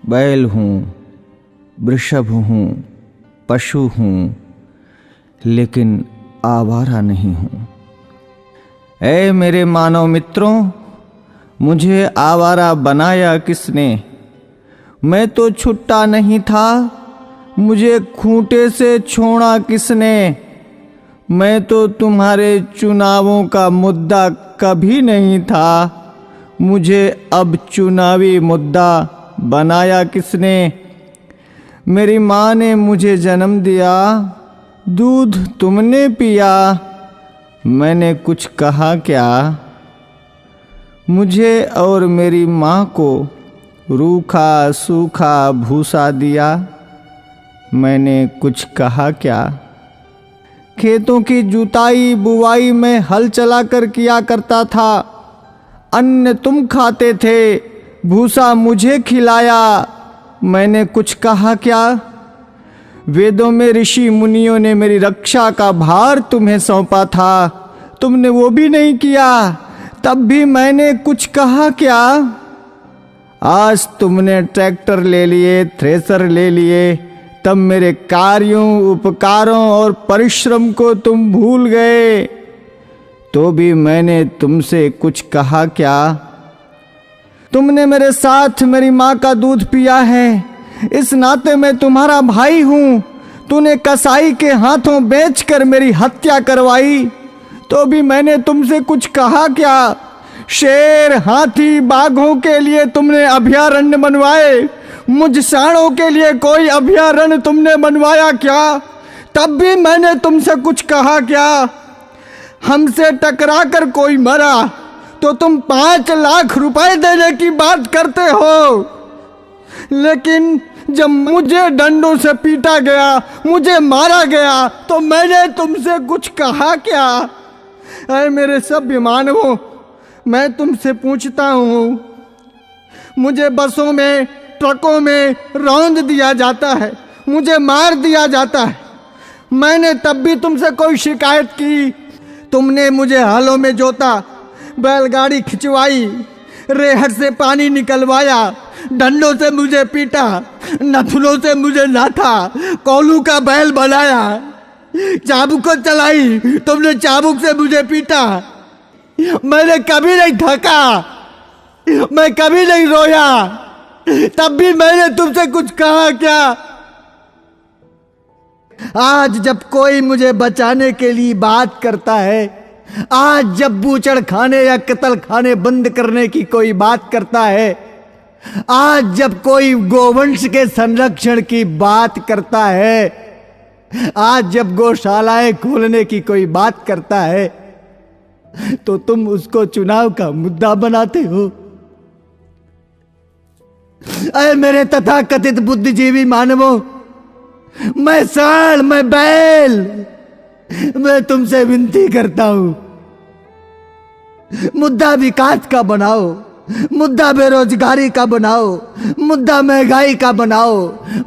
बैल हूँ, वृषभ हूँ, पशु हूँ, लेकिन आवारा नहीं हूँ। ऐ मेरे मानव मित्रों, मुझे आवारा बनाया किसने? मैं तो छुट्टा नहीं था, मुझे खूंटे से छोड़ा किसने? मैं तो तुम्हारे चुनावों का मुद्दा कभी नहीं था, मुझे अब चुनावी मुद्दा बनाया किसने? मेरी माँ ने मुझे जन्म दिया, दूध तुमने पिया, मैंने कुछ कहा क्या? मुझे और मेरी माँ को रूखा सूखा भूसा दिया, मैंने कुछ कहा क्या? खेतों की जुताई बुवाई में हल चलाकर किया करता था, अन्न तुम खाते थे, भूसा मुझे खिलाया, मैंने कुछ कहा क्या? वेदों में ऋषि मुनियों ने मेरी रक्षा का भार तुम्हें सौंपा था, तुमने वो भी नहीं किया, तब भी मैंने कुछ कहा क्या? आज तुमने ट्रैक्टर ले लिए, थ्रेसर ले लिए, तब मेरे कार्यों, उपकारों और परिश्रम को तुम भूल गए, तो भी मैंने तुमसे कुछ कहा क्या? तुमने मेरे साथ मेरी माँ का दूध पिया है, इस नाते मैं तुम्हारा भाई हूँ। तूने कसाई के हाथों बेचकर मेरी हत्या करवाई, तो भी मैंने तुमसे कुछ कहा क्या? शेर, हाथी, बाघों के लिए तुमने अभयारण्य बनवाए, मुझ सांडों के लिए कोई अभयारण्य तुमने बनवाया क्या? तब भी मैंने तुमसे कुछ कहा क्या? हमसे टकरा कर कोई मरा तो तुम 5 लाख रुपए देने की बात करते हो, लेकिन जब मुझे डंडों से पीटा गया, मुझे मारा गया, तो मैंने तुमसे कुछ कहा क्या? अरे मेरे सभ्य मानवों, मैं तुमसे पूछता हूँ, मुझे बसों में, ट्रकों में रौंद दिया जाता है, मुझे मार दिया जाता है, मैंने तब भी तुमसे कोई शिकायत की? तुमने मुझे हालों में जोता, बैलगाड़ी खिंचवाई, रेहड़ से पानी निकलवाया, डंडों से मुझे पीटा, नथुनों से मुझे नाथा, कोलू का बैल बनाया, चाबुक चलाई, तुमने चाबुक से मुझे पीटा, मैंने कभी नहीं थका, मैं कभी नहीं रोया, तब भी मैंने तुमसे कुछ कहा क्या? आज जब कोई मुझे बचाने के लिए बात करता है, आज जब बूचड़ खाने या कत्ल खाने बंद करने की कोई बात करता है, आज जब कोई गोवंश के संरक्षण की बात करता है, आज जब गौशालाएं खोलने की कोई बात करता है, तो तुम उसको चुनाव का मुद्दा बनाते हो। अरे मेरे तथाकथित बुद्धिजीवी मानवों, मैं सांड, मैं बैल, मैं तुमसे विनती करता हूं, मुद्दा विकास का बनाओ, मुद्दा बेरोजगारी का बनाओ, मुद्दा महंगाई का बनाओ,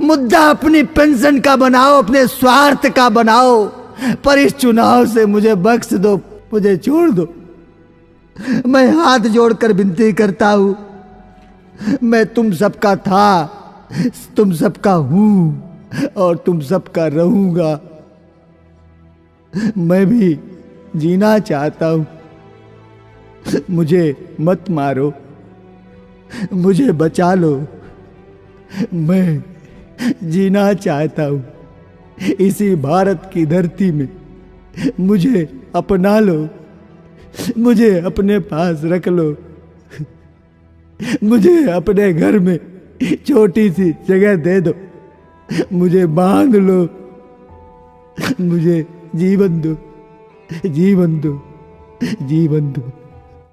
मुद्दा अपनी पेंशन का बनाओ, अपने स्वार्थ का बनाओ, पर इस चुनाव से मुझे बख्श दो, मुझे छोड़ दो। मैं हाथ जोड़कर विनती करता हूं, मैं तुम सबका था, तुम सबका हूं और तुम सबका रहूंगा। मैं भी जीना चाहता हूं, मुझे मत मारो, मुझे बचा लो, मैं जीना चाहता हूं इसी भारत की धरती में, मुझे अपना लो, मुझे अपने पास रख लो, मुझे अपने घर में छोटी सी जगह दे दो, मुझे बांध लो, मुझे जीवन दो, जीवन दो, जीवन दो।